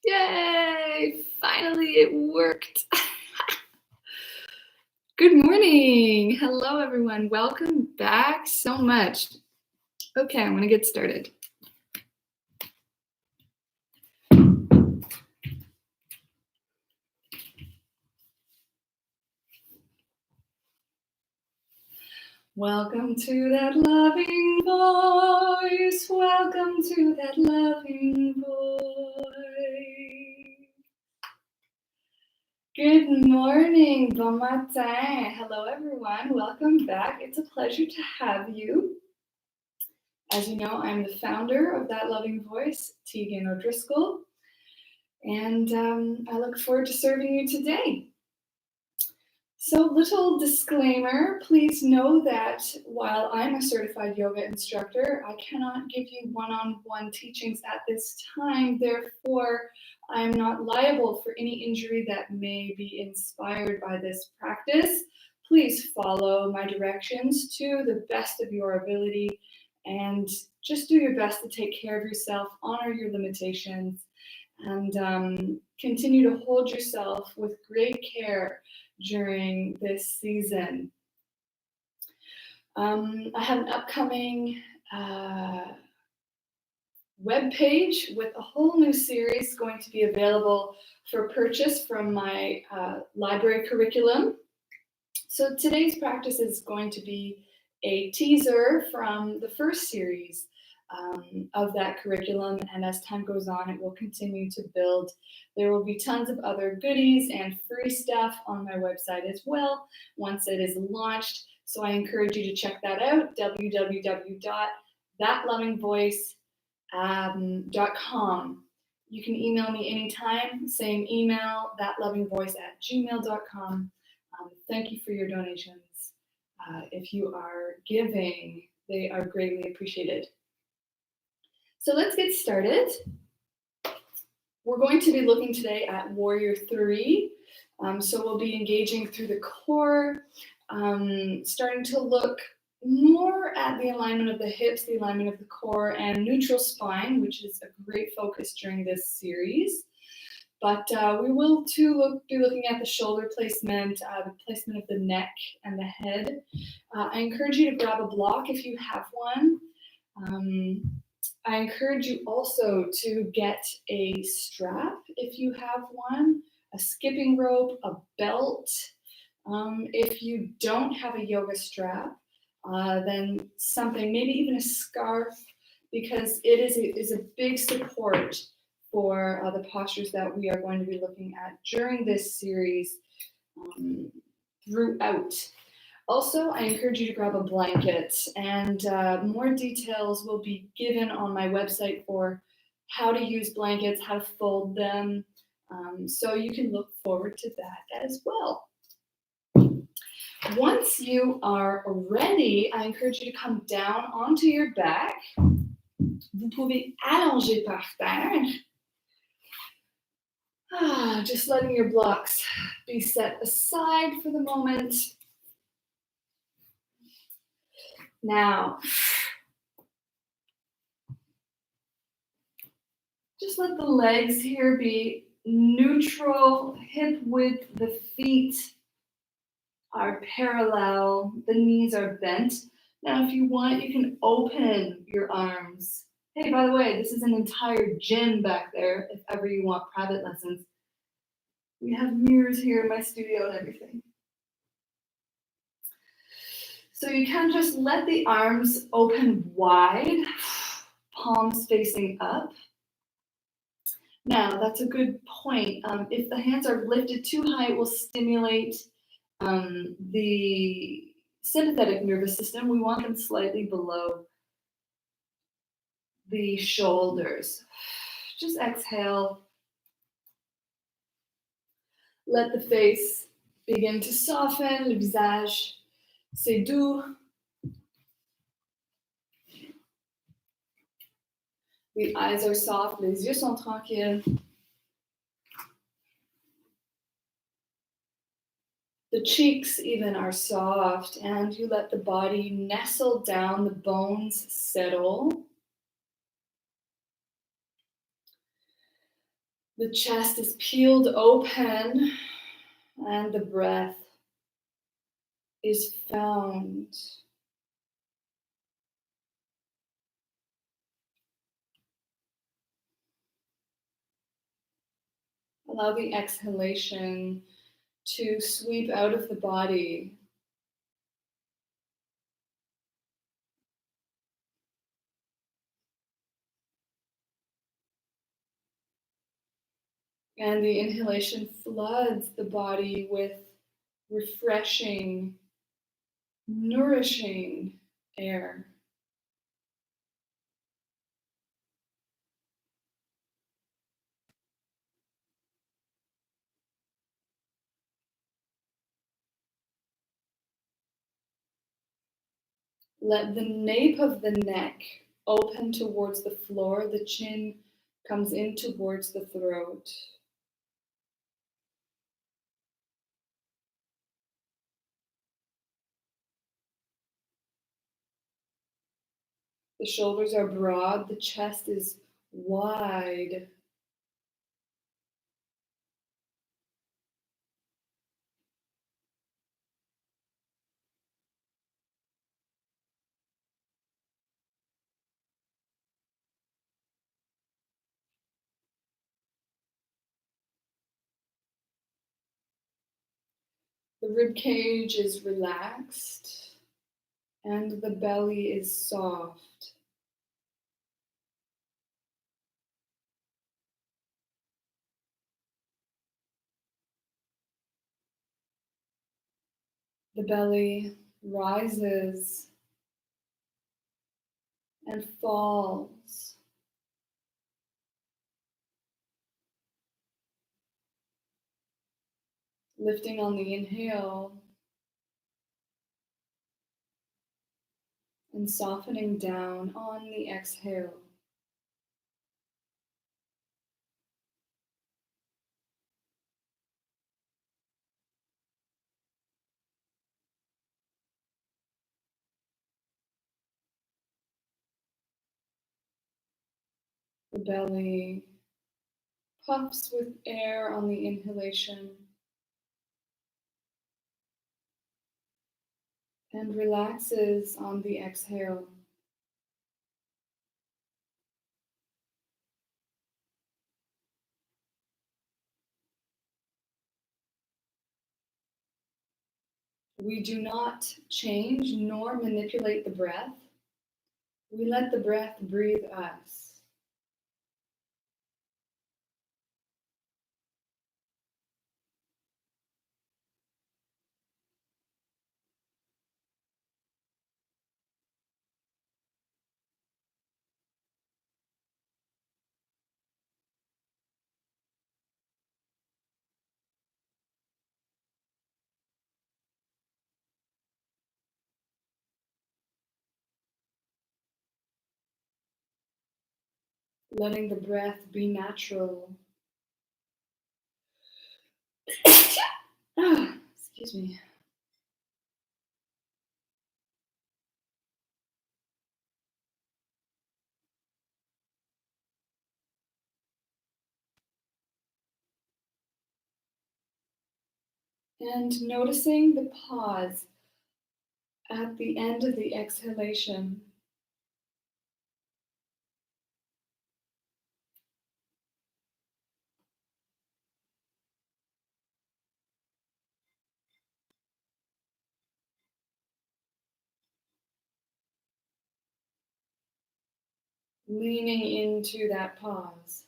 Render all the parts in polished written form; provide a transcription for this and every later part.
Yay! Finally, it worked. Good morning. Hello, everyone. Welcome back so much. Okay, I'm going to get started. Welcome to that loving voice. Welcome to that loving voice. Good morning, bon matin. Hello, everyone. Welcome back. It's a pleasure to have you. As you know, I'm the founder of That Loving Voice, Tegan O'Driscoll, and I look forward to serving you today. So, little disclaimer, please know that while I'm a certified yoga instructor, I cannot give you one-on-one teachings at this time. Therefore, I'm not liable for any injury that may be inspired by this practice. Please follow my directions to the best of your ability and just do your best to take care of yourself, honor your limitations, and continue to hold yourself with great care during this season. I have an upcoming web page with a whole new series going to be available for purchase from my library curriculum. So today's practice is going to be a teaser from the first series of that curriculum, and as time goes on, it will continue to build. There will be tons of other goodies and free stuff on my website as well once it is launched. So I encourage you to check that out, www.thatlovingvoice.com. You can email me anytime, same email, thatlovingvoice@gmail.com. Thank you for your donations. If you are giving, they are greatly appreciated. So let's get started. We're going to be looking today at Warrior 3. So we'll be engaging through the core, starting to look more at the alignment of the hips, the alignment of the core, and neutral spine, which is a great focus during this series. But we will too be looking at the shoulder placement, the placement of the neck and the head. I encourage you to grab a block if you have one. I encourage you also to get a strap if you have one, a skipping rope, a belt. If you don't have a yoga strap, then something, maybe even a scarf, because it is a big support for the postures that we are going to be looking at during this series throughout. Also, I encourage you to grab a blanket, and more details will be given on my website for how to use blankets, how to fold them, so you can look forward to that as well. Once you are ready, I encourage you to come down onto your back. Vous pouvez allonger par terre. Just letting your blocks be set aside for the moment. Now, just let the legs here be neutral, hip width, the feet are parallel, the knees are bent. Now, if you want, you can open your arms. Hey, by the way, this is an entire gym back there if ever you want private lessons. We have mirrors here in my studio and everything. So you can just let the arms open wide, palms facing up. Now, that's a good point. If the hands are lifted too high, it will stimulate the sympathetic nervous system. We want them slightly below the shoulders. Just exhale. Let the face begin to soften, le visage. C'est doux. The eyes are soft, les yeux sont tranquilles. The cheeks even are soft, and you let the body nestle down, the bones settle. The chest is peeled open and the breath is found. Allow the exhalation to sweep out of the body. And the inhalation floods the body with refreshing, nourishing air. Let the nape of the neck open towards the floor. The chin comes in towards the throat. The shoulders are broad. The chest is wide. The rib cage is relaxed and the belly is soft. The belly rises and falls. Lifting on the inhale and softening down on the exhale. The belly puffs with air on the inhalation and relaxes on the exhale. We do not change nor manipulate the breath. We let the breath breathe us. Letting the breath be natural. Excuse me. And noticing the pause at the end of the exhalation. Leaning into that pause.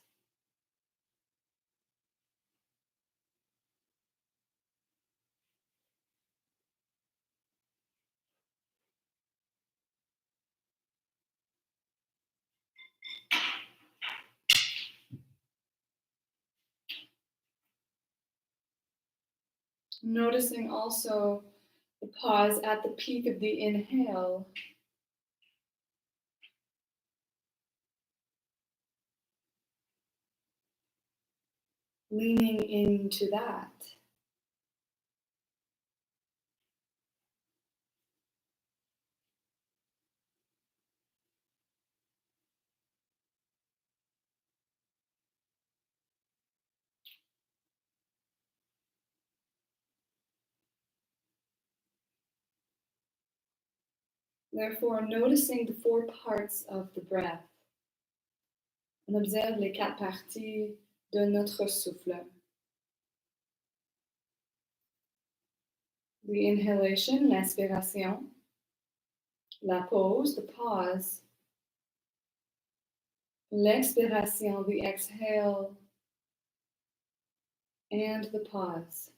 Noticing also the pause at the peak of the inhale. Leaning into that. Therefore, noticing the 4 parts of the breath. On observe les 4 parties de notre souffle. The inhalation, l'inspiration. La pause, the pause. L'expiration, the exhale. And the pause.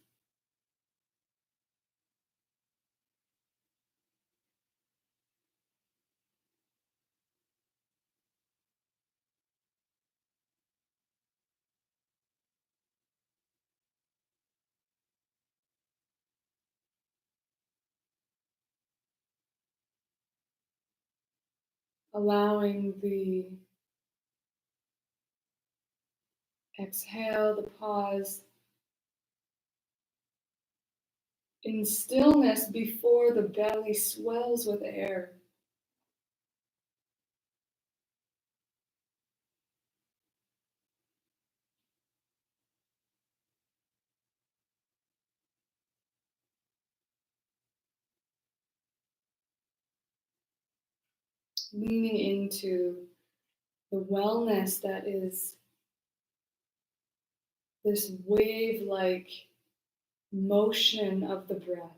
Allowing the exhale, the pause, in stillness before the belly swells with air. Leaning into the wellness that is this wave-like motion of the breath.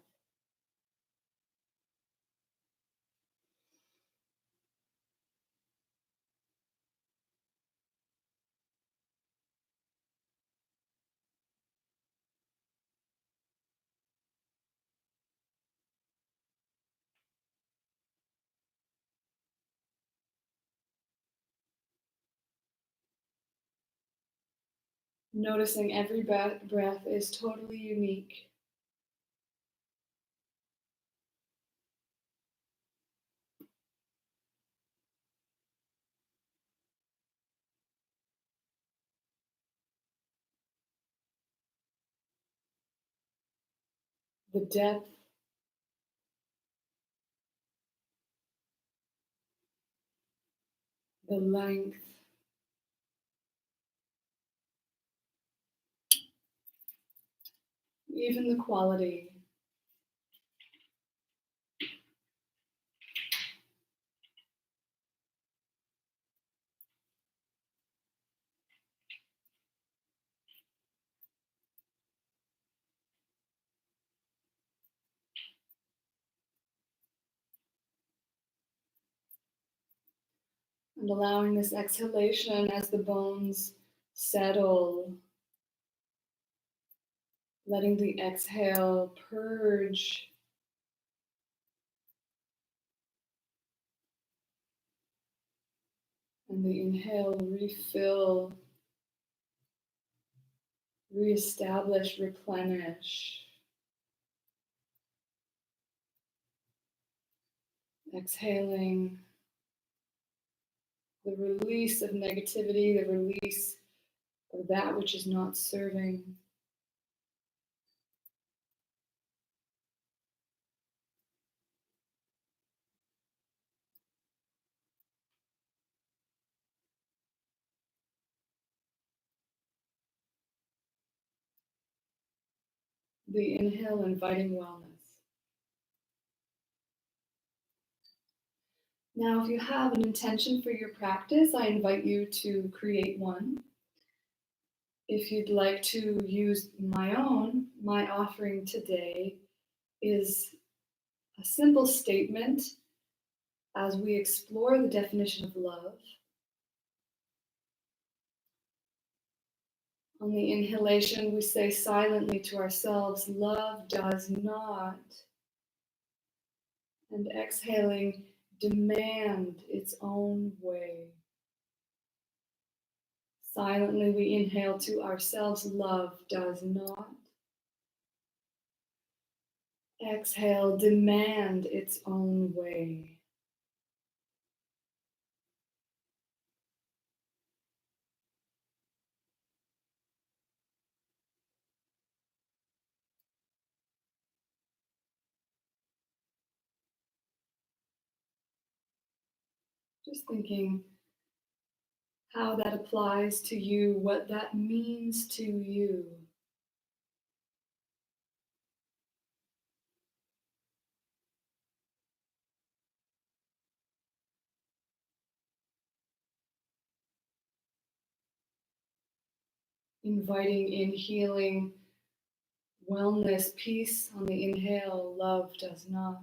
Noticing every breath is totally unique. The depth, the length, even the quality. And allowing this exhalation as the bones settle, letting the exhale purge and the inhale refill, reestablish, replenish. Exhaling the release of negativity, the release of that which is not serving. The inhale inviting wellness. Now, if you have an intention for your practice, I invite you to create one. If you'd like to use my offering today is a simple statement as we explore the definition of love. On the inhalation, we say silently to ourselves, love does not. And exhaling, demand its own way. Silently, we inhale to ourselves, love does not. Exhale, demand its own way. Just thinking how that applies to you, what that means to you. Inviting in healing, wellness, peace on the inhale, love does not.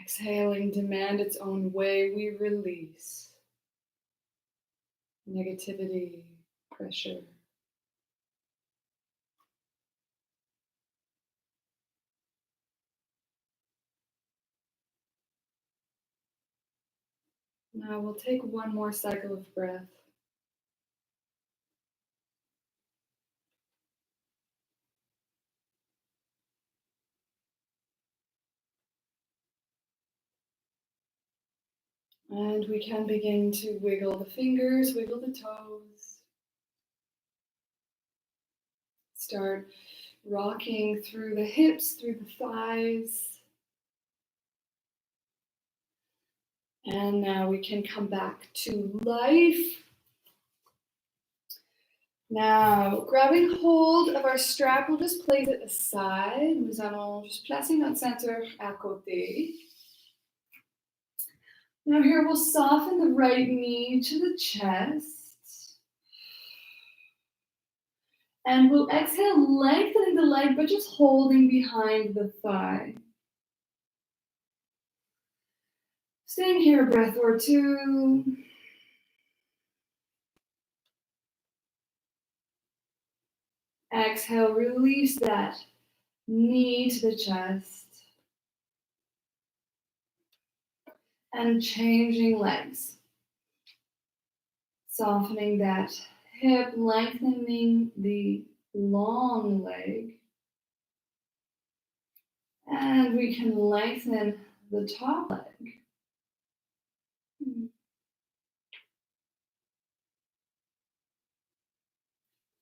Exhaling, demand its own way, we release negativity, pressure. Now we'll take one more cycle of breath. And we can begin to wiggle the fingers, wiggle the toes. Start rocking through the hips, through the thighs. And now we can come back to life. Now, grabbing hold of our strap, we'll just place it aside. Nous allons juste placer notre ceinture à côté. Now here we'll soften the right knee to the chest. And we'll exhale, lengthening the leg, but just holding behind the thigh. Staying here a breath or two. Exhale, release that knee to the chest. And changing legs. Softening that hip, lengthening the long leg. And we can lengthen the top leg.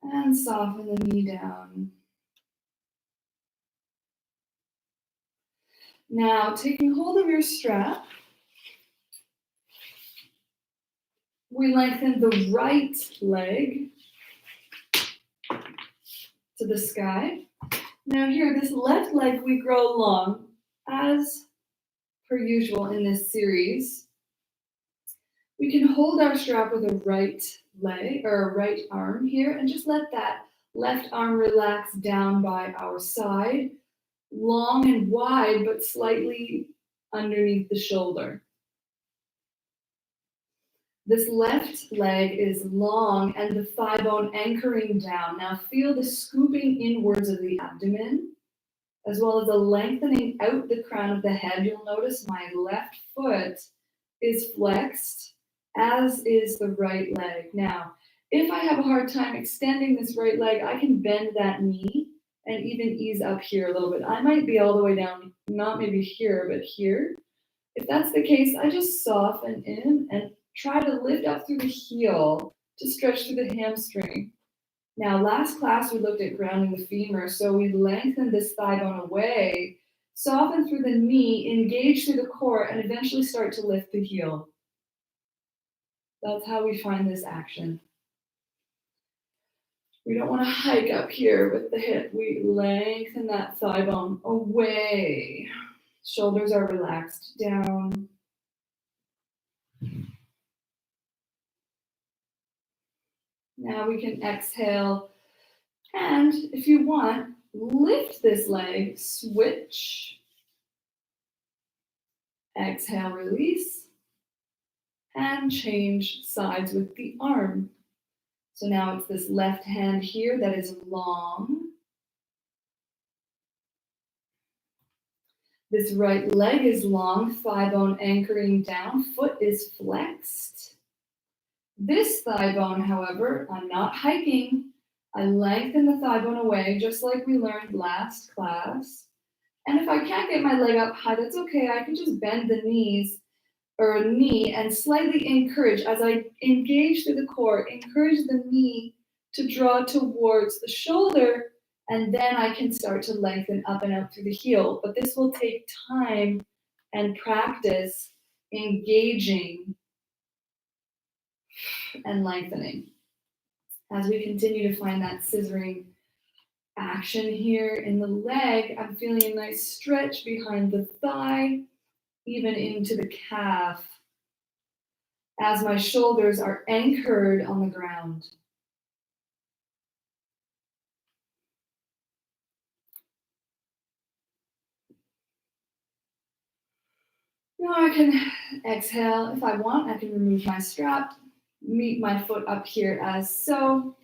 And soften the knee down. Now, taking hold of your strap, we lengthen the right leg to the sky. Now here, this left leg, we grow long, as per usual in this series. We can hold our strap with a right leg or a right arm here and just let that left arm relax down by our side, long and wide, but slightly underneath the shoulder. This left leg is long and the thigh bone anchoring down. Now feel the scooping inwards of the abdomen, as well as the lengthening out the crown of the head. You'll notice my left foot is flexed, as is the right leg. Now, if I have a hard time extending this right leg, I can bend that knee and even ease up here a little bit. I might be all the way down, not maybe here, but here. If that's the case, I just soften in and try to lift up through the heel to stretch through the hamstring. Now, last class, we looked at grounding the femur. So we lengthen this thigh bone away, soften through the knee, engage through the core, and eventually start to lift the heel. That's how we find this action. We don't want to hike up here with the hip. We lengthen that thigh bone away. Shoulders are relaxed down. Now we can exhale. And if you want, lift this leg, switch. Exhale, release. And change sides with the arm. So now it's this left hand here that is long. This right leg is long, thigh bone anchoring down, foot is flexed. This thigh bone, however, I'm not hiking. I lengthen the thigh bone away, just like we learned last class. And if I can't get my leg up high, that's okay. I can just bend the knees or knee and slightly encourage, as I engage through the core, encourage the knee to draw towards the shoulder, and then I can start to lengthen up and out through the heel. But this will take time and practice engaging and lengthening. As we continue to find that scissoring action here in the leg, I'm feeling a nice stretch behind the thigh, even into the calf. as my shoulders are anchored on the ground. Now I can exhale. If I want, I can remove my strap, meet my foot up here as so,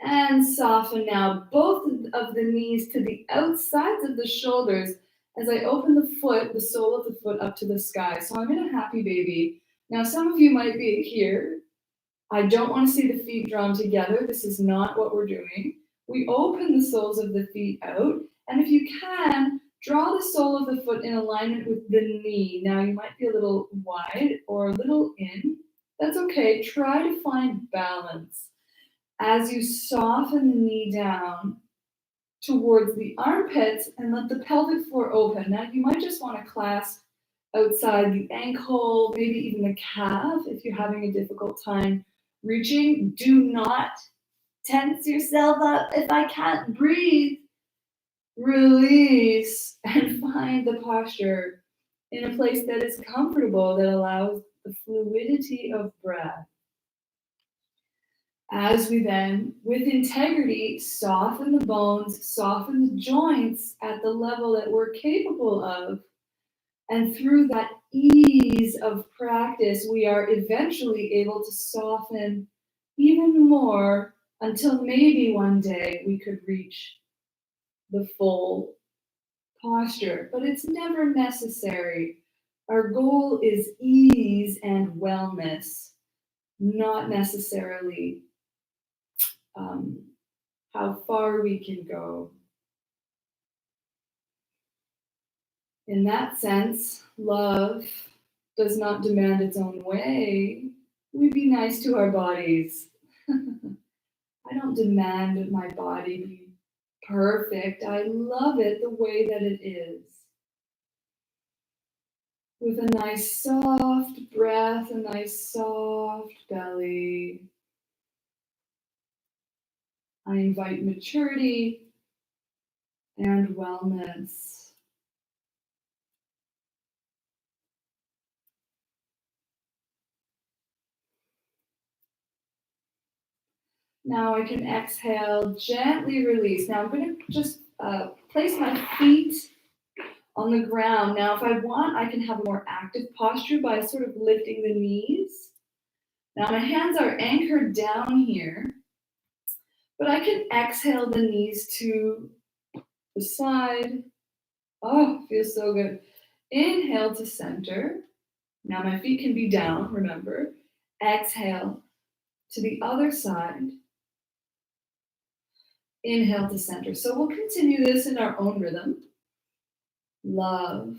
and soften now both of the knees to the outsides of the shoulders as I open the foot, the sole of the foot up to the sky. So I'm in a happy baby. Now some of you might be here. I don't want to see the feet drawn together. This is not what we're doing. We open the soles of the feet out, and if you can, draw the sole of the foot in alignment with the knee. Now you might be a little wide or a little in. That's okay. Try to find balance as you soften the knee down towards the armpits and let the pelvic floor open. Now you might just want to clasp outside the ankle, maybe even the calf if you're having a difficult time reaching. Do not tense yourself up. If I can't breathe, release and find the posture in a place that is comfortable, that allows the fluidity of breath. As we then, with integrity, soften the bones, soften the joints at the level that we're capable of. And through that ease of practice, we are eventually able to soften even more until maybe one day we could reach the full posture. But it's never necessary. Our goal is ease and wellness, not necessarily how far we can go. In that sense, love does not demand its own way. We be nice to our bodies. I don't demand my body be perfect. I love it the way that it is. With a nice soft breath, a nice soft belly, I invite maturity and wellness. Now I can exhale, gently release. Now I'm going to just place my feet on the ground. Now if I want, I can have a more active posture by sort of lifting the knees. Now my hands are anchored down here, but I can exhale the knees to the side. Oh, feels so good. Inhale to center. Now my feet can be down, remember. Exhale to the other side. Inhale to center. So we'll continue this in our own rhythm. Love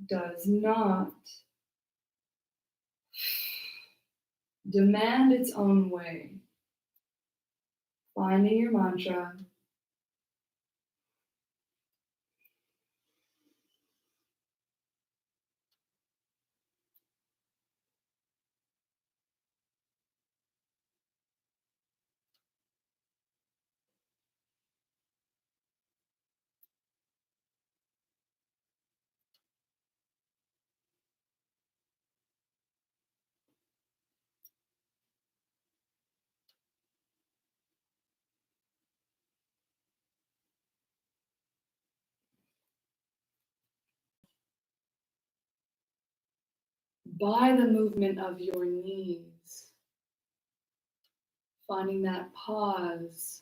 does not demand its own way. Finding your mantra. By the movement of your knees, finding that pause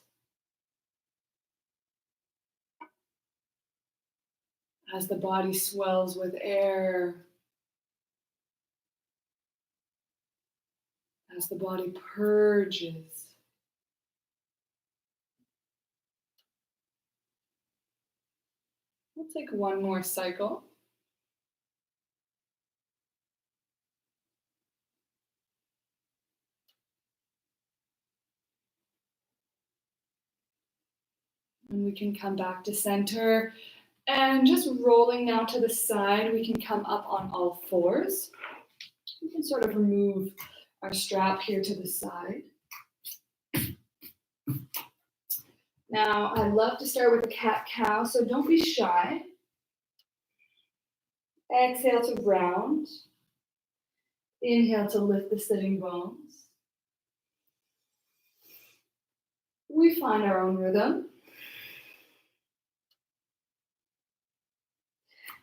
as the body swells with air, as the body purges. We'll take one more cycle. And we can come back to center. And just rolling now to the side, we can come up on all fours. We can sort of remove our strap here to the side. Now, I love to start with a cat-cow, so don't be shy. Exhale to round. Inhale to lift the sitting bones. We find our own rhythm.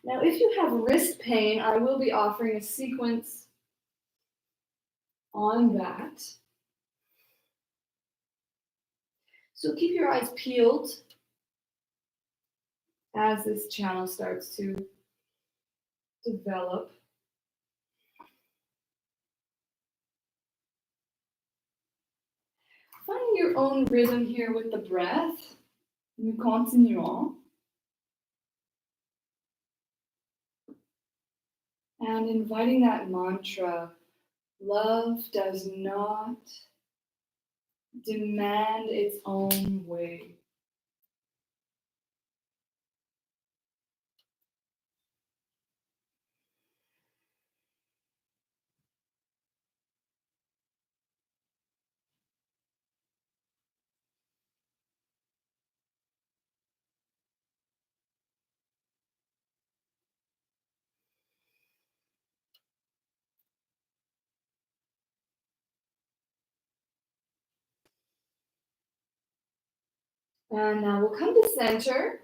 Now, if you have wrist pain, I will be offering a sequence on that. So keep your eyes peeled as this channel starts to develop. Finding your own rhythm here with the breath. Nous continuons. And inviting that mantra, love does not demand its own way. And now we'll come to center,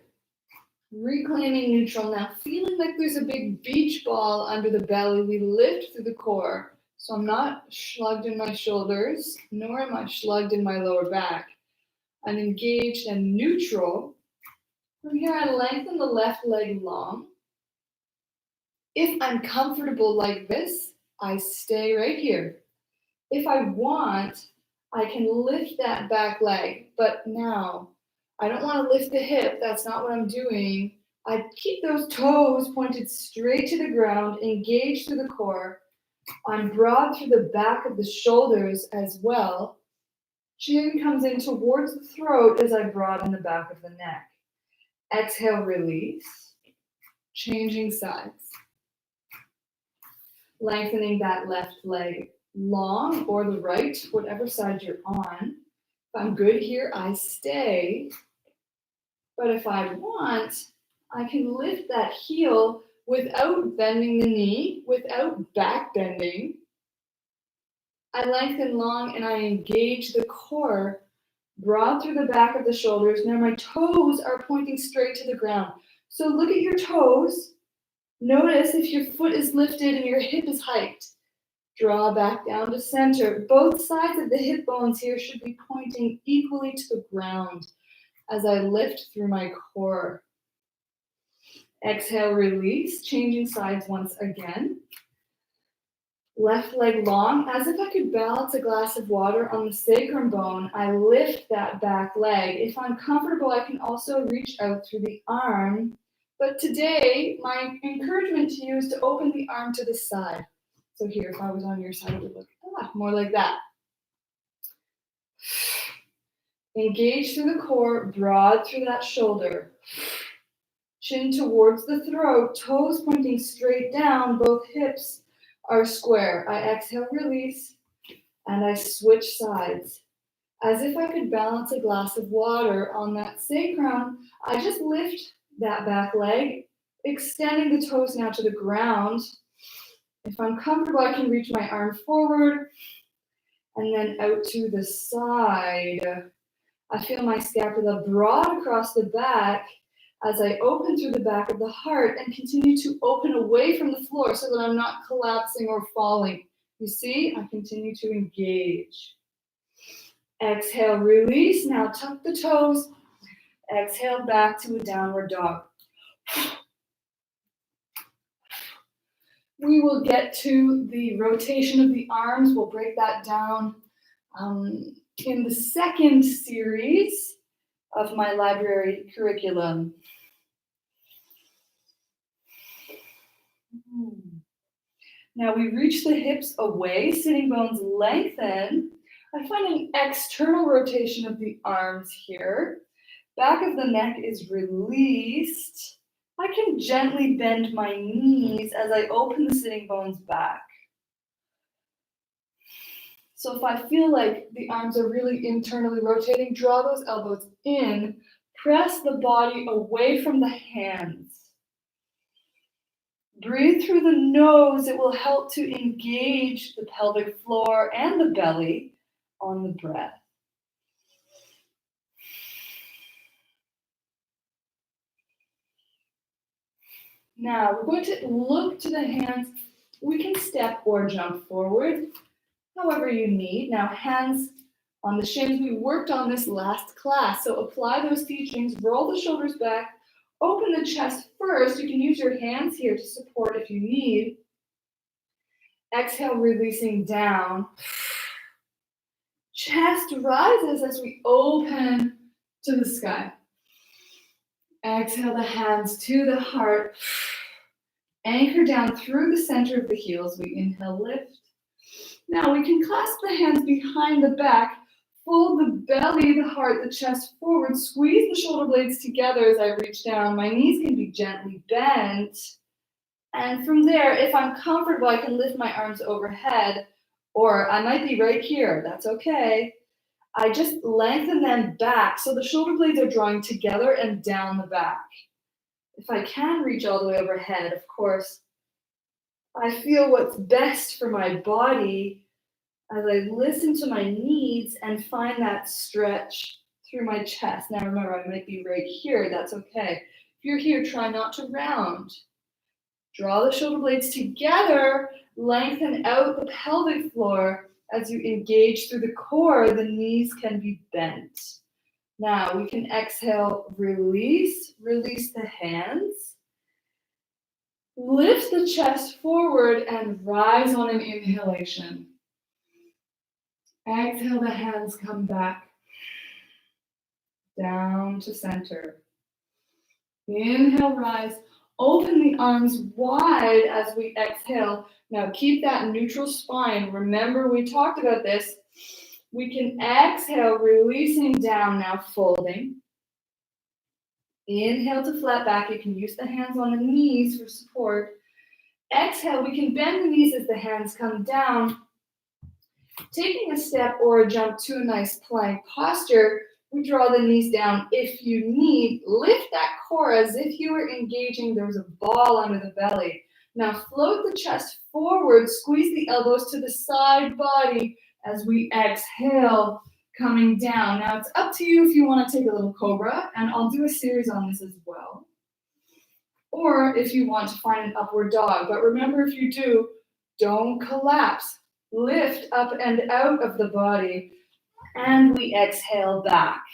reclaiming neutral. Now feeling like there's a big beach ball under the belly, we lift through the core. So I'm not shrugged in my shoulders, nor am I shrugged in my lower back. I'm engaged and neutral. From here, I lengthen the left leg long. If I'm comfortable like this, I stay right here. If I want, I can lift that back leg, but now I don't want to lift the hip. That's not what I'm doing. I keep those toes pointed straight to the ground, engaged through the core. I'm broad through the back of the shoulders as well. Chin comes in towards the throat as I broaden the back of the neck. Exhale, release. Changing sides. Lengthening that left leg long or the right, whatever side you're on. If I'm good here, I stay. But if I want, I can lift that heel without bending the knee, without back bending. I lengthen long and I engage the core, broad through the back of the shoulders. Now my toes are pointing straight to the ground. So look at your toes. Notice if your foot is lifted and your hip is hiked. Draw back down to center. Both sides of the hip bones here should be pointing equally to the ground as I lift through my core. Exhale, release, changing sides once again. Left leg long, as if I could balance a glass of water on the sacrum bone. I lift that back leg. If I'm comfortable, I can also reach out through the arm. But today, my encouragement to you is to open the arm to the side. So here, if I was on your side, it would look more like that. Engage through the core, broad through that shoulder. Chin towards the throat, toes pointing straight down, both hips are square. I exhale, release, and I switch sides. As if I could balance a glass of water on that sacrum, I just lift that back leg, extending the toes now to the ground. If I'm comfortable, I can reach my arm forward and then out to the side. I feel my scapula broad across the back as I open through the back of the heart and continue to open away from the floor so that I'm not collapsing or falling. You see, I continue to engage. Exhale, release. Now tuck the toes. Exhale back to a downward dog. We will get to the rotation of the arms. We'll break that down in the second series of my library curriculum. Now we reach the hips away, sitting bones lengthen. I find an external rotation of the arms here. Back of the neck is released. I can gently bend my knees as I open the sitting bones back. So if I feel like the arms are really internally rotating, draw those elbows in, press the body away from the hands. Breathe through the nose. It will help to engage the pelvic floor and the belly on the breath. Now we're going to look to the hands. We can step or jump forward, however you need. Now hands on the shins. We worked on this last class, so apply those teachings. Roll the shoulders back. Open the chest first. You can use your hands here to support if you need. Exhale, releasing down. Chest rises as we open to the sky. Exhale the hands to the heart. Anchor down through the center of the heels. We inhale, lift. Now we can clasp the hands behind the back. Fold the belly, the heart, the chest forward. Squeeze the shoulder blades together as I reach down. My knees can be gently bent. And from there, if I'm comfortable, I can lift my arms overhead, or I might be right here. That's okay. I just lengthen them back so the shoulder blades are drawing together and down the back. If I can reach all the way overhead, of course, I feel what's best for my body as I listen to my needs and find that stretch through my chest. Now remember, I might be right here. That's okay. If you're here, try not to round. Draw the shoulder blades together, lengthen out the pelvic floor. As you engage through the core, the knees can be bent. Now we can exhale, release the hands. Lift the chest forward and rise on an inhalation. Exhale, the hands come back down to center. Inhale, rise. Open the arms wide as we exhale. Now keep that neutral spine. Remember, we talked about this. We can exhale, releasing down, now folding. Inhale to flat back. You can use the hands on the knees for support. Exhale, we can bend the knees as the hands come down. Taking a step or a jump to a nice plank posture, we draw the knees down. If you need, lift that core as if you were engaging. There's a ball under the belly. Now float the chest forward, squeeze the elbows to the side body as we exhale, coming down. Now it's up to you if you want to take a little cobra, and I'll do a series on this as well. Or if you want to find an upward dog. But remember, if you do, don't collapse. Lift up and out of the body, and we exhale back.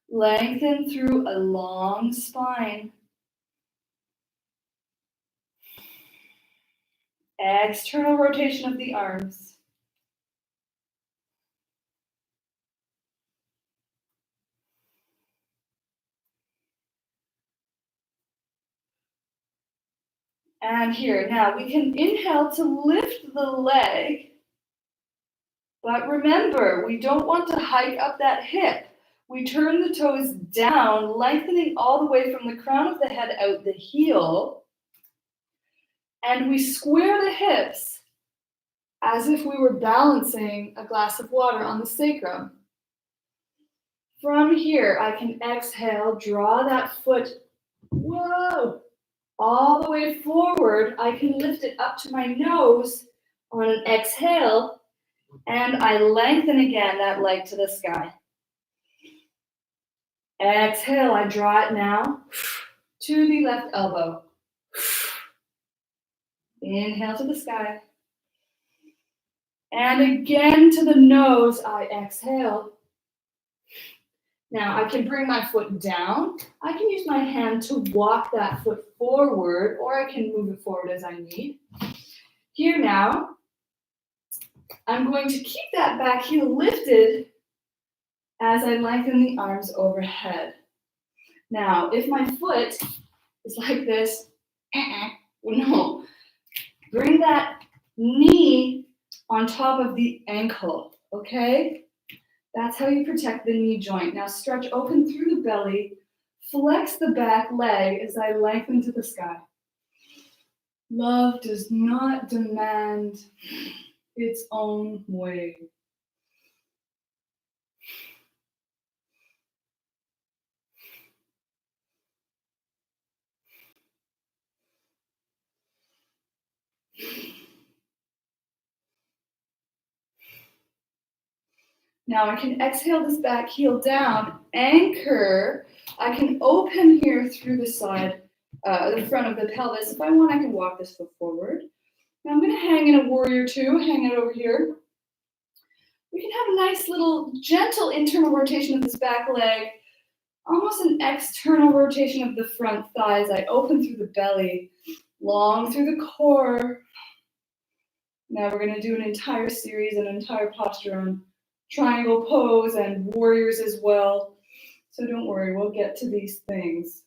Lengthen through a long spine. External rotation of the arms. And here, now we can inhale to lift the leg. But remember, we don't want to hike up that hip. We turn the toes down, lengthening all the way from the crown of the head out the heel. And we square the hips as if we were balancing a glass of water on the sacrum. From here, I can exhale, draw that foot, all the way forward. I can lift it up to my nose on an exhale, and I lengthen again that leg to the sky. Exhale, I draw it now to the left elbow. Inhale to the sky. And again to the nose, I exhale. Now I can bring my foot down. I can use my hand to walk that foot forward, or I can move it forward as I need. Here now, I'm going to keep that back heel lifted as I lengthen the arms overhead. Now, if my foot is like this, no, bring that knee on top of the ankle, okay? That's how you protect the knee joint. Now stretch open through the belly, flex the back leg as I lengthen to the sky. Love does not demand its own way. Now I can exhale this back heel down, anchor. I can open here through the side, the front of the pelvis. If I want, I can walk this foot forward. Now I'm going to hang in a warrior two, hang it over here. We can have a nice little gentle internal rotation of this back leg, almost an external rotation of the front thighs. I open through the belly, long through the core. Now we're going to do an entire series, an entire posture on triangle pose and warriors as well. So don't worry, we'll get to these things.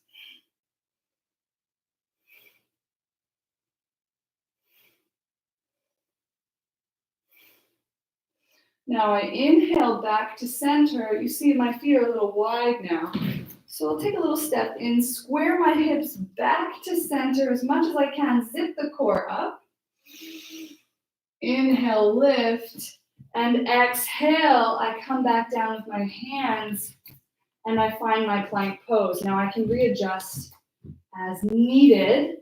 Now I inhale back to center. You see my feet are a little wide now. So I'll take a little step in, square my hips back to center as much as I can, zip the core up. Inhale, lift, and exhale, I come back down with my hands and I find my plank pose. Now I can readjust as needed.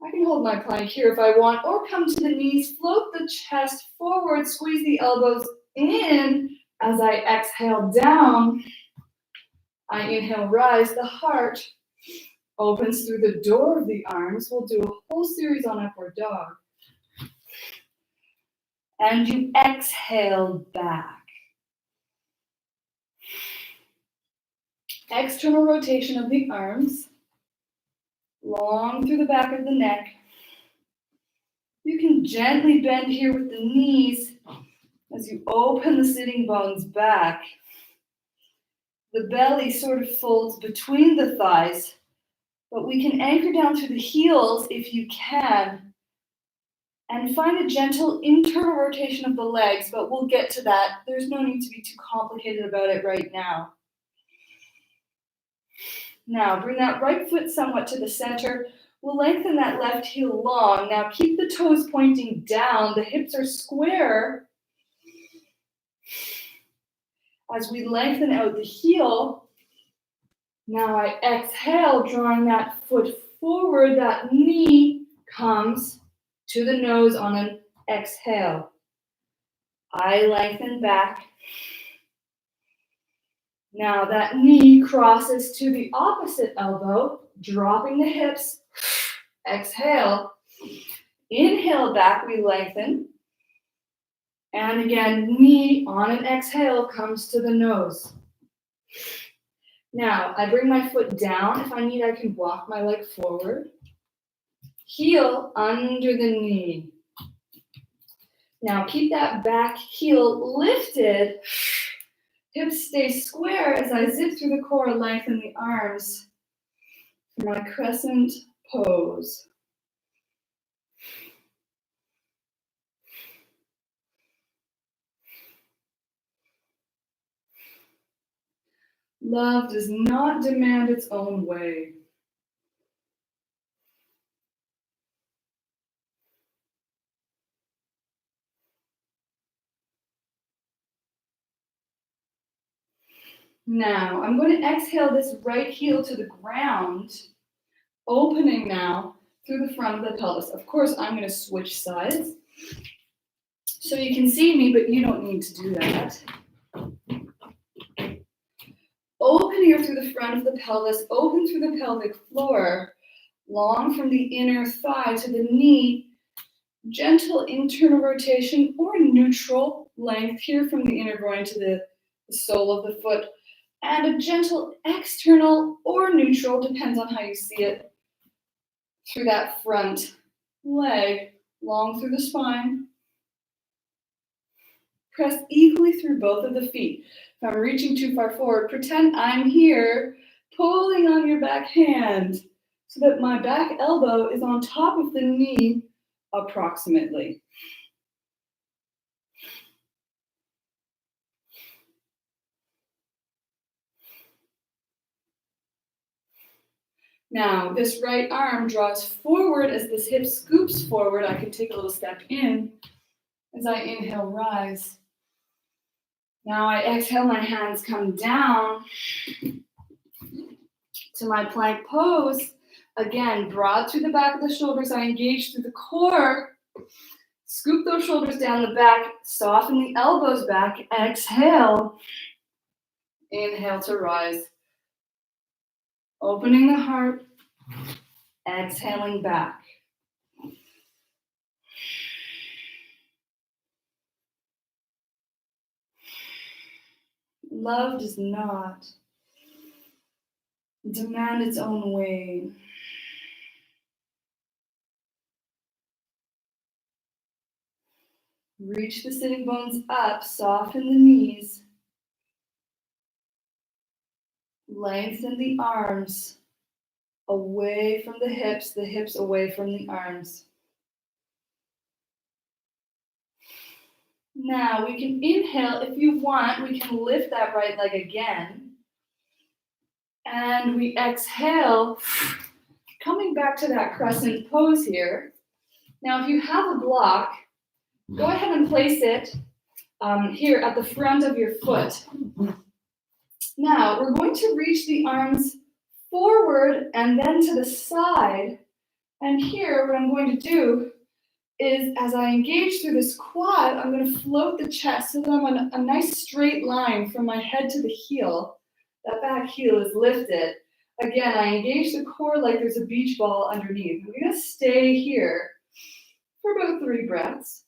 I can hold my plank here if I want, or come to the knees, float the chest forward, squeeze the elbows in as I exhale down. I inhale, rise, the heart opens through the door of the arms. We'll do a whole series on upward dog. And you exhale back. External rotation of the arms, long through the back of the neck. You can gently bend here with the knees as you open the sitting bones back. The belly sort of folds between the thighs, but we can anchor down through the heels if you can, and find a gentle internal rotation of the legs, but we'll get to that. There's no need to be too complicated about it right now. Now, bring that right foot somewhat to the center. We'll lengthen that left heel long. Now, keep the toes pointing down. The hips are square. As we lengthen out the heel, now I exhale, drawing that foot forward. That knee comes to the nose on an exhale. I lengthen back. Now that knee crosses to the opposite elbow, dropping the hips. Exhale. Inhale back, we lengthen. And again, knee on an exhale comes to the nose. Now, I bring my foot down. If I need, I can walk my leg forward. Heel under the knee. Now, keep that back heel lifted. Hips stay square as I zip through the core, lengthen the arms for my crescent pose. Love does not demand its own way. Now, I'm going to exhale this right heel to the ground, opening now through the front of the pelvis. Of course, I'm going to switch sides so you can see me, but you don't need to do that. Open here through the front of the pelvis, open through the pelvic floor, long from the inner thigh to the knee, gentle internal rotation or neutral length here from the inner groin to the sole of the foot, and a gentle external or neutral, depends on how you see it, through that front leg, long through the spine. Press equally through both of the feet. If I'm reaching too far forward, pretend I'm here, pulling on your back hand so that my back elbow is on top of the knee approximately. Now, this right arm draws forward as this hip scoops forward. I can take a little step in as I inhale, rise. Now I exhale, my hands come down to my plank pose. Again, broad through the back of the shoulders. I engage through the core. Scoop those shoulders down the back, soften the elbows back, exhale. Inhale to rise. Opening the heart, exhaling back. Love does not demand its own way. Reach the sitting bones up, soften the knees. Lengthen the arms away from the hips away from the arms. Now we can inhale. If you want, we can lift that right leg again. And we exhale, coming back to that crescent pose here. Now, if you have a block, go ahead and place it here at the front of your foot. Now, we're going to reach the arms forward and then to the side. And here, what I'm going to do is, as I engage through this quad, I'm going to float the chest so that I'm on a nice straight line from my head to the heel. That back heel is lifted. Again, I engage the core like there's a beach ball underneath. I'm going to stay here for about 3 breaths.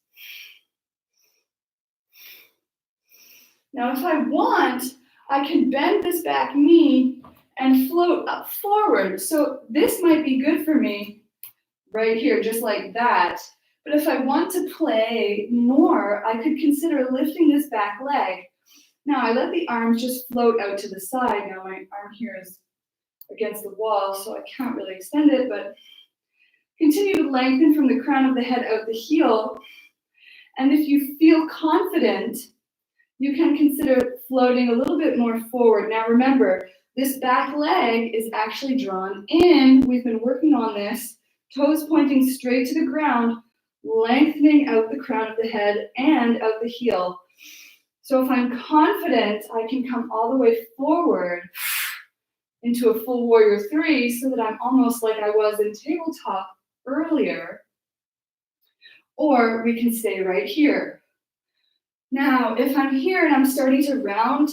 Now, if I want, I can bend this back knee and float up forward. So this might be good for me right here, just like that. But if I want to play more, I could consider lifting this back leg. Now, I let the arms just float out to the side. Now, my arm here is against the wall, so I can't really extend it, but continue to lengthen from the crown of the head out the heel. And if you feel confident, you can consider floating a little bit more forward. Now, remember, this back leg is actually drawn in. We've been working on this. Toes pointing straight to the ground, lengthening out the crown of the head and out the heel. So if I'm confident, I can come all the way forward into a full warrior 3 so that I'm almost like I was in tabletop earlier. Or we can stay right here. Now, if I'm here and I'm starting to round,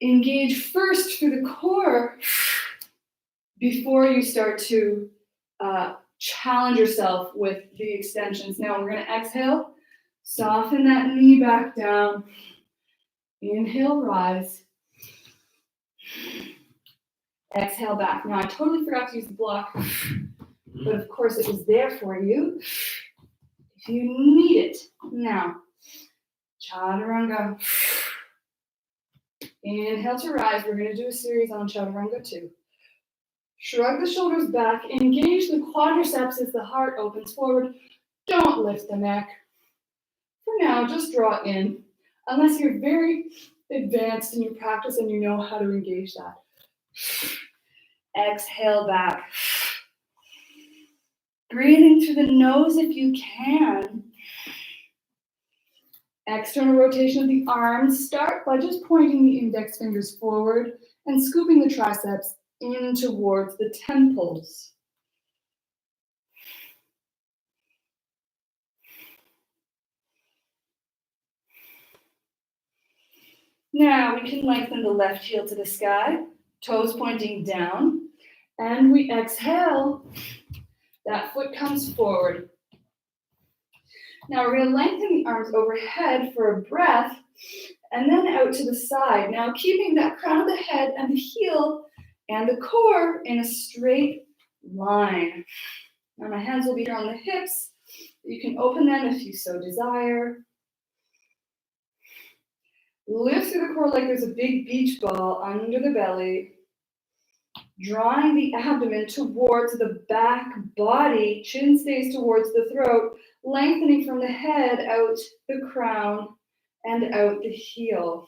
engage first through the core before you start to challenge yourself with the extensions. Now we're going to exhale, soften that knee back down. Inhale, rise. Exhale back. Now I totally forgot to use the block, but of course it was there for you if you need it. Now, chaturanga. Inhale to rise. We're going to do a series on chaturanga too. Shrug the shoulders back. Engage the quadriceps as the heart opens forward. Don't lift the neck. For now, just draw in, unless you're very advanced in your practice and you know how to engage that. Exhale back. Breathing through the nose if you can. External rotation of the arms. Start by just pointing the index fingers forward and scooping the triceps in towards the temples. Now we can lengthen the left heel to the sky, toes pointing down, and we exhale. That foot comes forward. Now we're going to lengthen the arms overhead for a breath, and then out to the side. Now keeping that crown of the head and the heel and the core in a straight line. Now my hands will be here on the hips. You can open them if you so desire. Lift through the core like there's a big beach ball under the belly. Drawing the abdomen towards the back body. Chin stays towards the throat. Lengthening from the head out the crown and out the heel.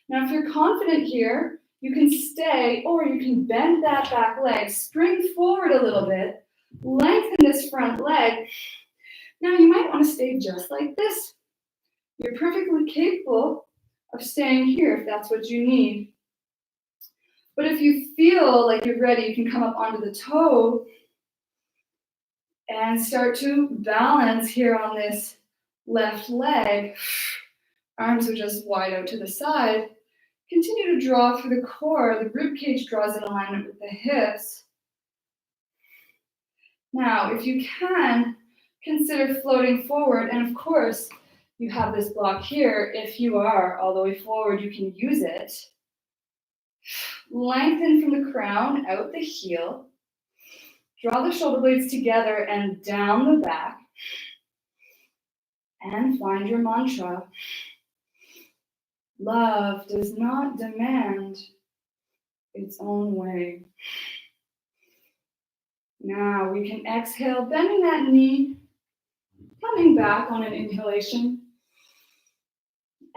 Now if you're confident here, you can stay or you can bend that back leg. Spring forward a little bit. Lengthen this front leg. Now you might want to stay just like this. You're perfectly capable of staying here if that's what you need. But if you feel like you're ready, you can come up onto the toe And start to balance here on this left leg. Arms are just wide out to the side. Continue to draw through the core. The rib cage draws in alignment with the hips. Now, if you can, consider floating forward. And of course, you have this block here. If you are all the way forward, you can use it. Lengthen from the crown, out the heel. Draw the shoulder blades together and down the back. And find your mantra. Love does not demand its own way. Now we can exhale, bending that knee, coming back on an inhalation.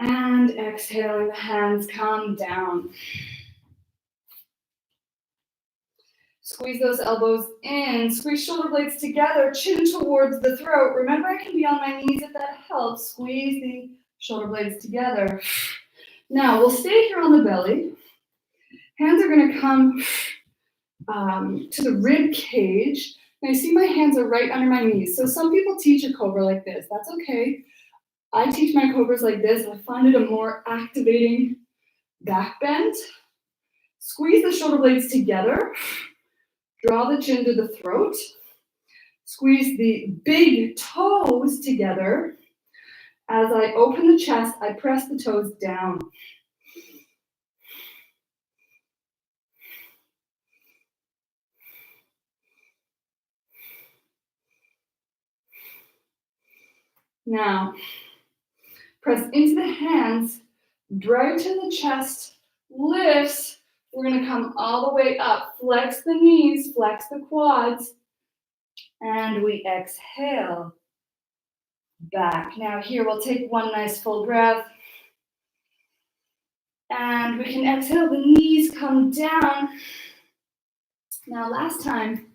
And exhaling, the hands come down. Squeeze those elbows in, squeeze shoulder blades together, chin towards the throat. Remember, I can be on my knees if that helps. Squeeze the shoulder blades together. Now, we'll stay here on the belly. Hands are going to come to the rib cage. Now, you see my hands are right under my knees. So some people teach a cobra like this. That's okay. I teach my cobras like this. I find it a more activating back bend. Squeeze the shoulder blades together. Draw the chin to the throat. Squeeze the big toes together. As I open the chest, I press the toes down. Now, press into the hands, brighten the chest, lifts. We're going to come all the way up. Flex the knees, flex the quads, and we exhale back. Now here we'll take one nice full breath. And we can exhale, the knees come down. Now last time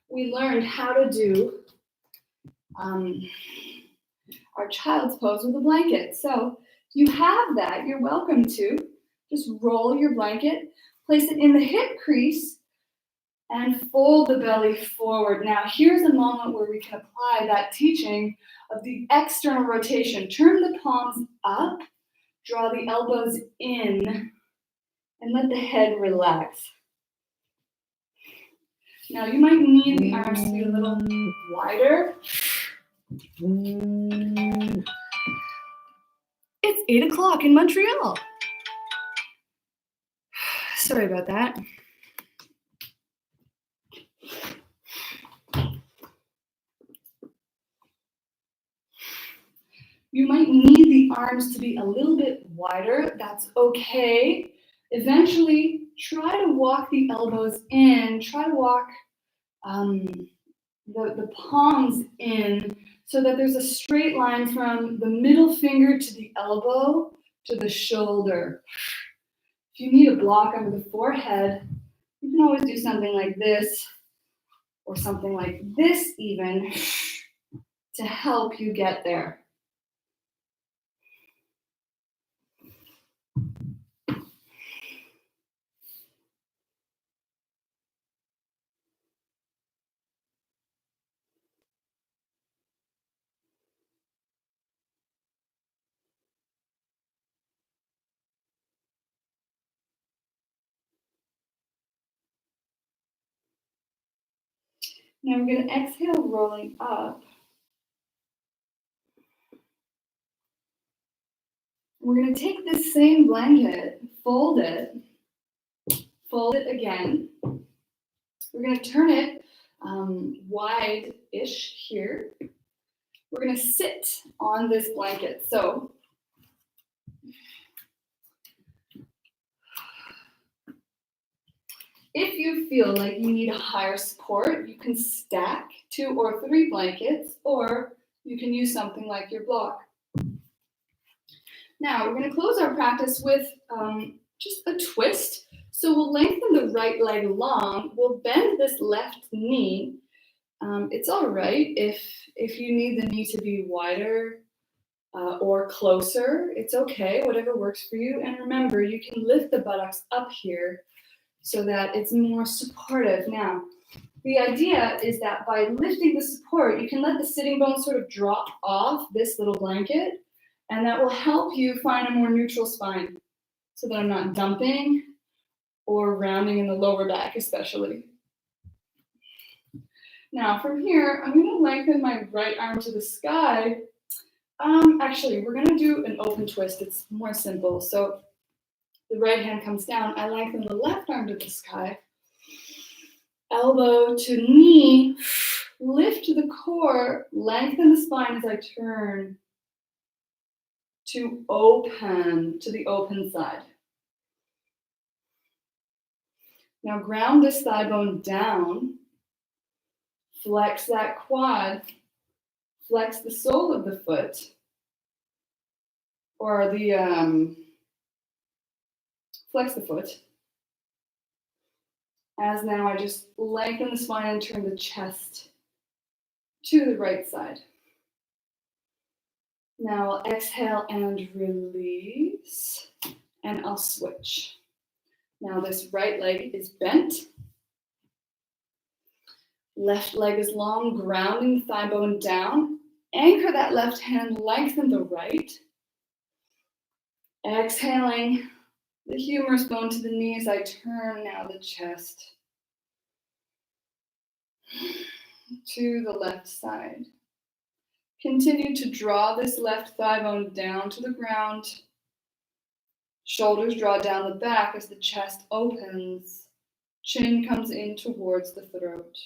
we learned how to do our child's pose with a blanket. So you have that, you're welcome to. Just roll your blanket, place it in the hip crease, and fold the belly forward. Now here's a moment where we can apply that teaching of the external rotation. Turn the palms up, draw the elbows in, and let the head relax. Now you might need the arms to be a little wider. It's 8 o'clock in Montreal. Sorry about that. You might need the arms to be a little bit wider. That's okay. Eventually, try to walk the elbows in. Try to walk the palms in so that there's a straight line from the middle finger to the elbow to the shoulder. If you need a block under the forehead, you can always do something like this or something like this even to help you get there. Now we're going to exhale, rolling up. We're going to take this same blanket, fold it again. We're going to turn it wide-ish here. We're going to sit on this blanket. So if you feel like you need a higher support, you can stack 2 or 3 blankets, or you can use something like your block. Now, we're going to close our practice with just a twist. So we'll lengthen the right leg long. We'll bend this left knee. It's all right if you need the knee to be wider or closer. It's okay, whatever works for you. And remember, you can lift the buttocks up here so that it's more supportive. Now, The idea is that by lifting the support, you can let the sitting bones sort of drop off this little blanket, and that will help you find a more neutral spine so that I'm not dumping or rounding in the lower back especially. Now from here, I'm going to lengthen my right arm to the sky. Actually, we're going to do an open twist. It's more simple. So the right hand comes down. I lengthen the left arm to the sky. Elbow to knee. Lift the core. Lengthen the spine as I turn to open, to the open side. Now ground this thigh bone down. Flex that quad. Flex the sole of the foot. Or flex the foot. As now I just lengthen the spine and turn the chest to the right side. Now I'll exhale and release, and I'll switch. Now this right leg is bent. Left leg is long, grounding the thigh bone down. Anchor that left hand, lengthen the right. Exhaling the humerus bone to the knees. I turn now the chest to the left side. Continue to draw this left thigh bone down to the ground. Shoulders draw down the back as the chest opens. Chin comes in towards the throat.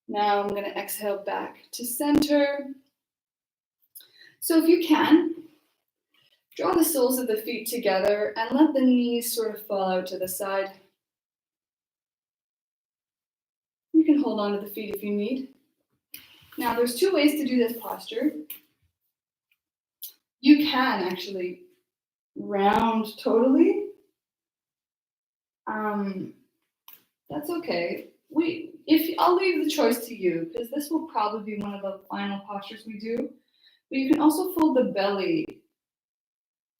Now I'm going to exhale back to center. So if you can, draw the soles of the feet together and let the knees sort of fall out to the side. You can hold on to the feet if you need. Now there's two ways to do this posture. You can actually round totally. That's okay. I'll leave the choice to you because this will probably be one of the final postures we do. But you can also fold the belly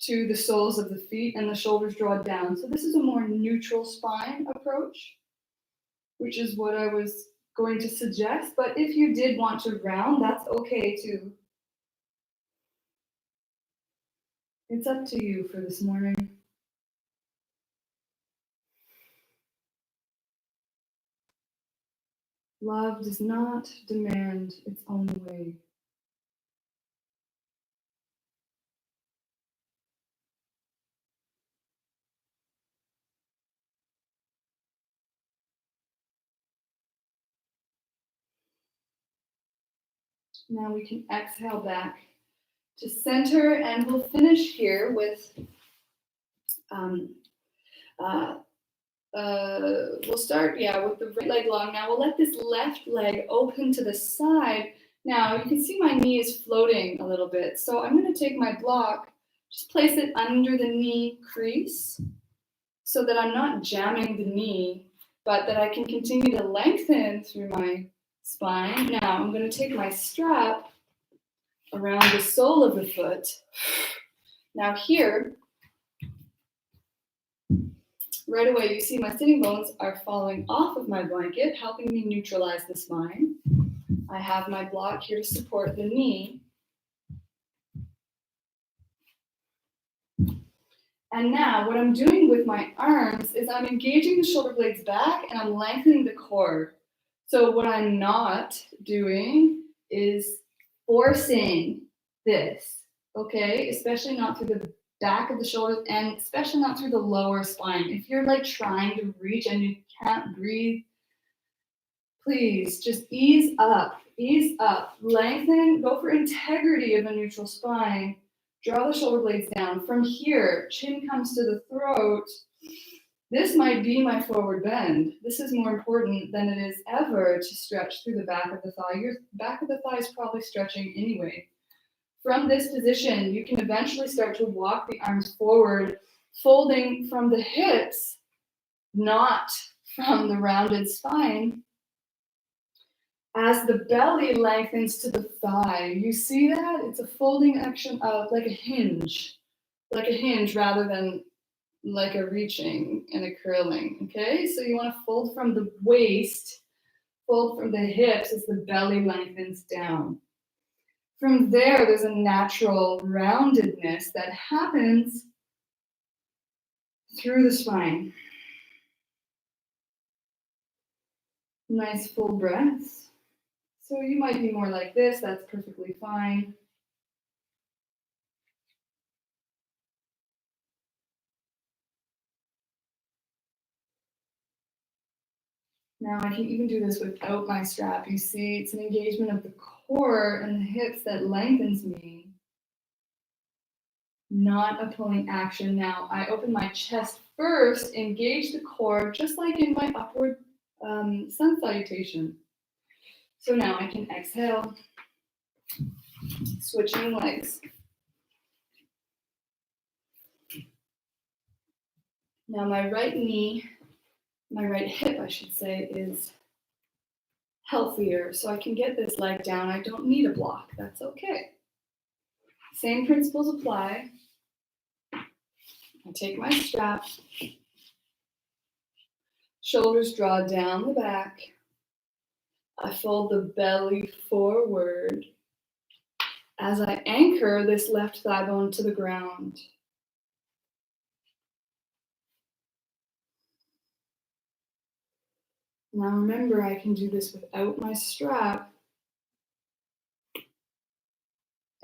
to the soles of the feet and the shoulders draw down. So this is a more neutral spine approach, which is what I was going to suggest. But if you did want to round, that's okay too. It's up to you for this morning. Love does not demand its own way. Now we can exhale back to center, and we'll finish here with, we'll start, with the right leg long. Now we'll let this left leg open to the side. Now you can see my knee is floating a little bit. So I'm going to take my block, just place it under the knee crease so that I'm not jamming the knee, but that I can continue to lengthen through my spine. Now I'm going to take my strap around the sole of the foot. Now here, right away, you see my sitting bones are falling off of my blanket, helping me neutralize the spine. I have my block here to support the knee. And now what I'm doing with my arms is I'm engaging the shoulder blades back and I'm lengthening the core. So what I'm not doing is forcing this, okay? Especially not through the back of the shoulders and especially not through the lower spine. If you're like trying to reach and you can't breathe, please just ease up, lengthen, go for integrity of a neutral spine. Draw the shoulder blades down. From here, chin comes to the throat. This might be my forward bend. This is more important than it is ever to stretch through the back of the thigh. Your back of the thigh is probably stretching anyway. From this position, you can eventually start to walk the arms forward, folding from the hips, not from the rounded spine. As the belly lengthens to the thigh, you see that? It's a folding action of like a hinge rather than like a reaching and a curling, okay? So you want to fold from the waist, fold from the hips as the belly lengthens down. From there, there's a natural roundedness that happens through the spine. Nice full breaths. So you might be more like this, that's perfectly fine. Now I can even do this without my strap. You see, it's an engagement of the core and the hips that lengthens me, not a pulling action. Now I open my chest first, engage the core, just like in my upward sun salutation. So now I can exhale, switching legs. Now my right knee, my right hip, I should say, is healthier, so I can get this leg down. I don't need a block. That's okay. Same principles apply. I take my strap. Shoulders draw down the back. I fold the belly forward as I anchor this left thigh bone to the ground. Now remember, I can do this without my strap.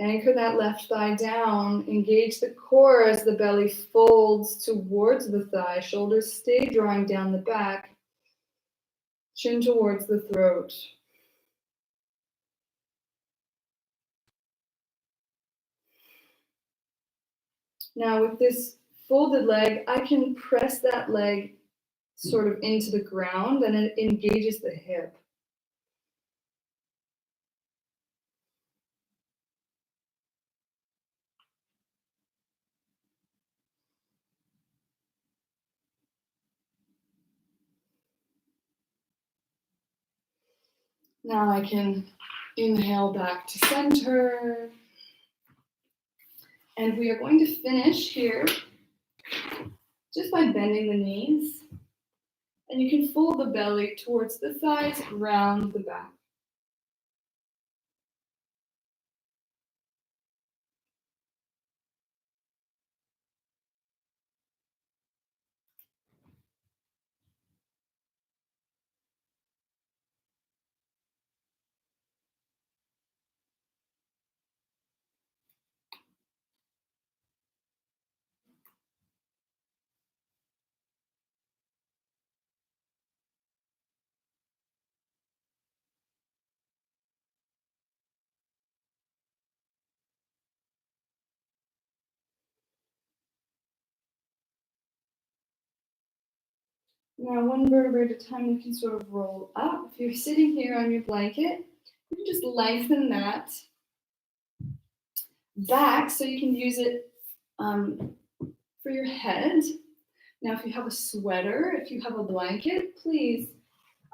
Anchor that left thigh down, engage the core as the belly folds towards the thigh, shoulders stay drawing down the back, chin towards the throat. Now with this folded leg, I can press that leg sort of into the ground and it engages the hip. Now I can inhale back to center. And we are going to finish here just by bending the knees. And you can fold the belly towards the thighs, round the back. Now, one vertebrae at a time, you can sort of roll up. If you're sitting here on your blanket, you can just lengthen that back so you can use it for your head. Now, if you have a sweater, if you have a blanket, please,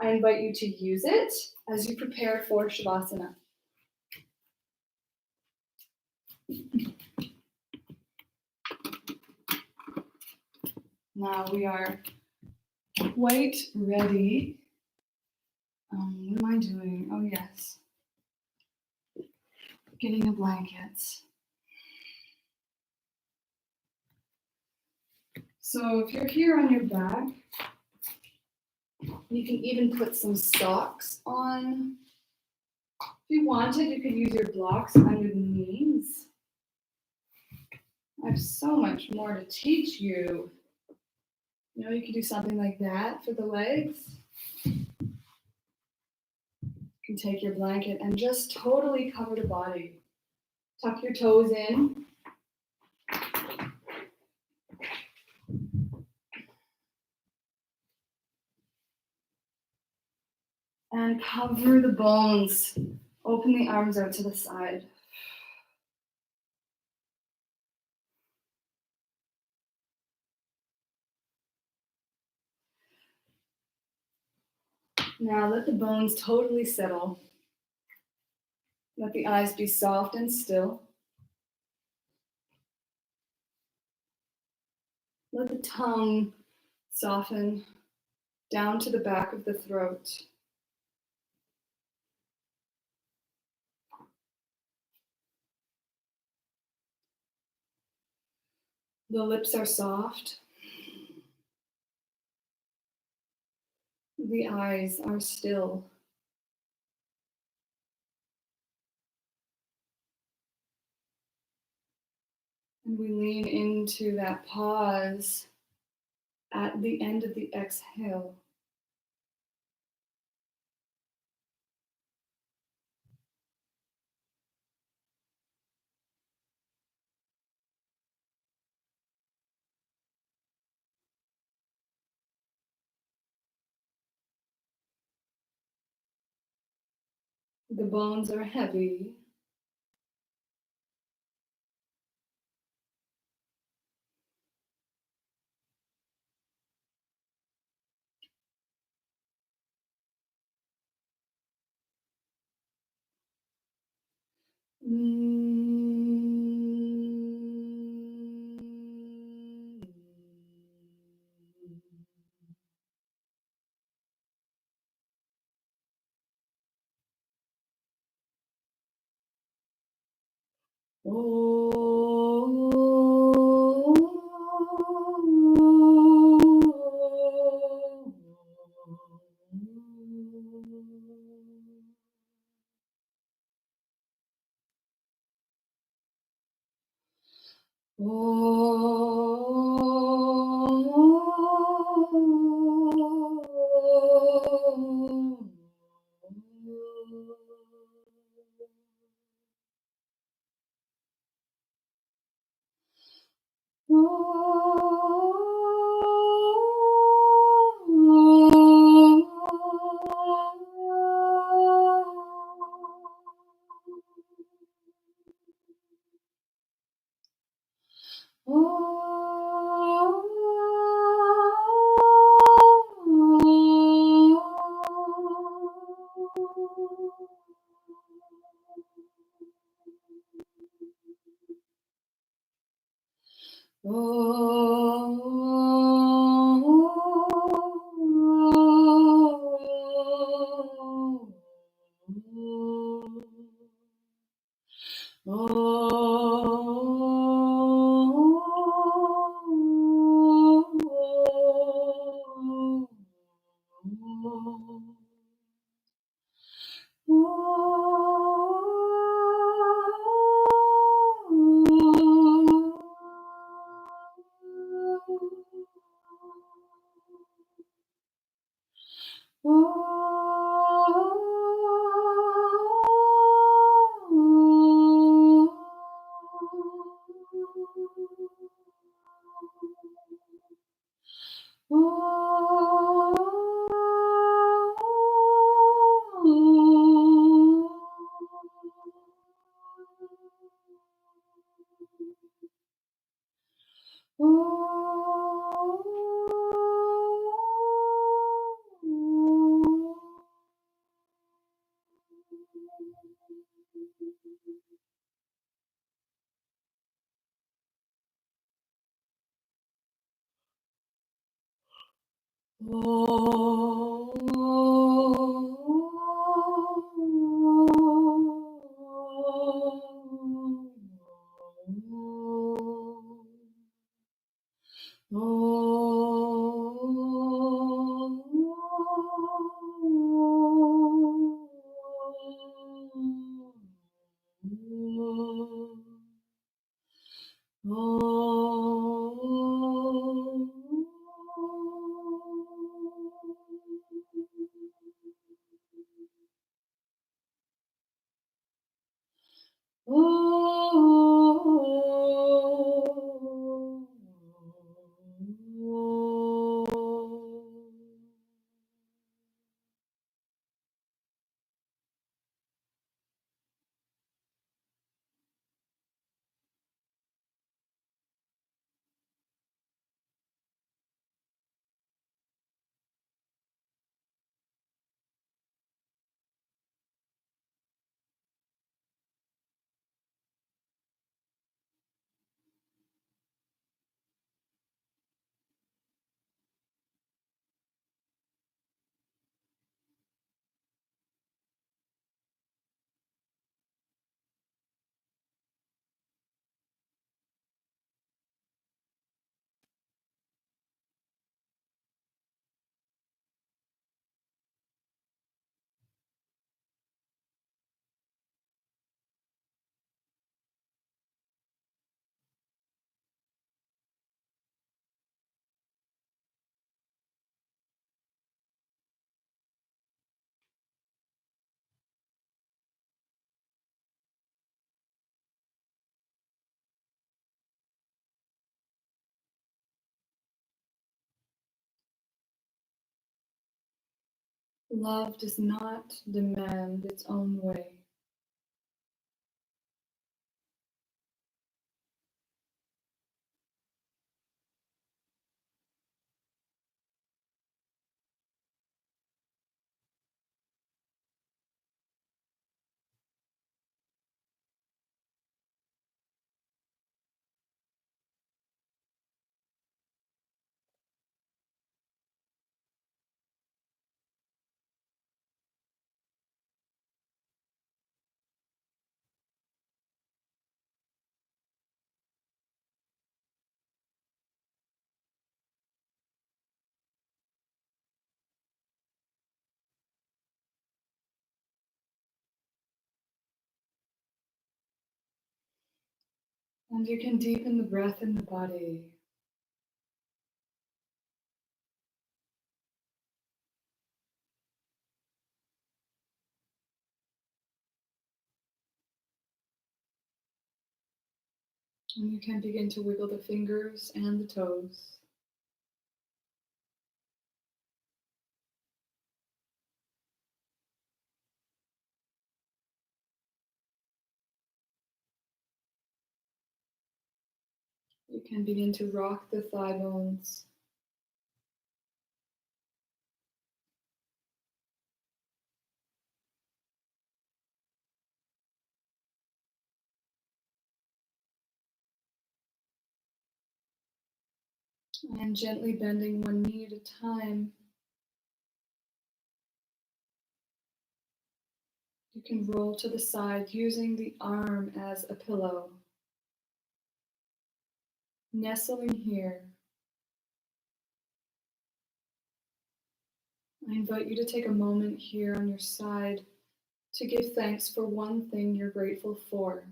I invite you to use it as you prepare for Shavasana. Now we are quite ready. What am I doing? Oh, yes. Getting a blanket. So if you're here on your back, you can even put some socks on. If you wanted, you could use your blocks under the knees. I have so much more to teach you. You know, you could do something like that for the legs. You can take your blanket and just totally cover the body. Tuck your toes in. And cover the bones. Open the arms out to the side. Now let the bones totally settle. Let the eyes be soft and still. Let the tongue soften down to the back of the throat. The lips are soft. The eyes are still. And we lean into that pause at the end of the exhale. The bones are heavy. Love does not demand its own way. And you can deepen the breath in the body. And you can begin to wiggle the fingers and the toes. You can begin to rock the thigh bones. And gently bending one knee at a time. You can roll to the side using the arm as a pillow. Nestling here. I invite you to take a moment here on your side to give thanks for one thing you're grateful for.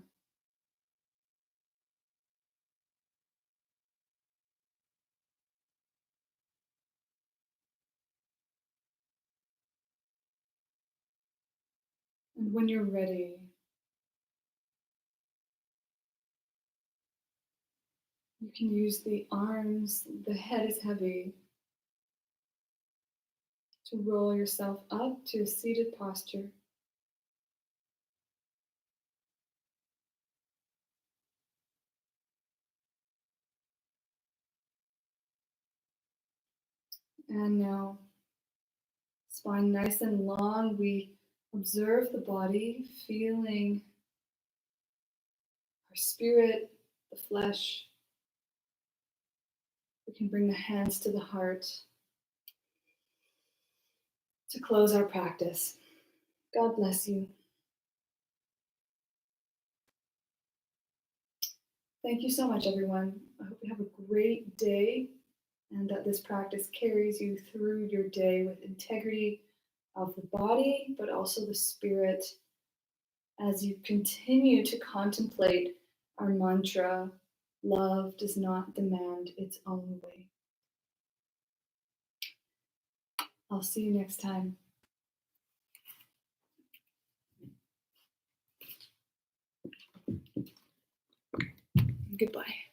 And when you're ready, you can use the arms, the head is heavy, to roll yourself up to a seated posture. And now, spine nice and long, we observe the body, feeling our spirit, the flesh. We can bring the hands to the heart to close our practice. God bless you. Thank you so much, everyone. I hope you have a great day and that this practice carries you through your day with integrity of the body, but also the spirit as you continue to contemplate our mantra, love does not demand its own way. I'll see you next time. Goodbye.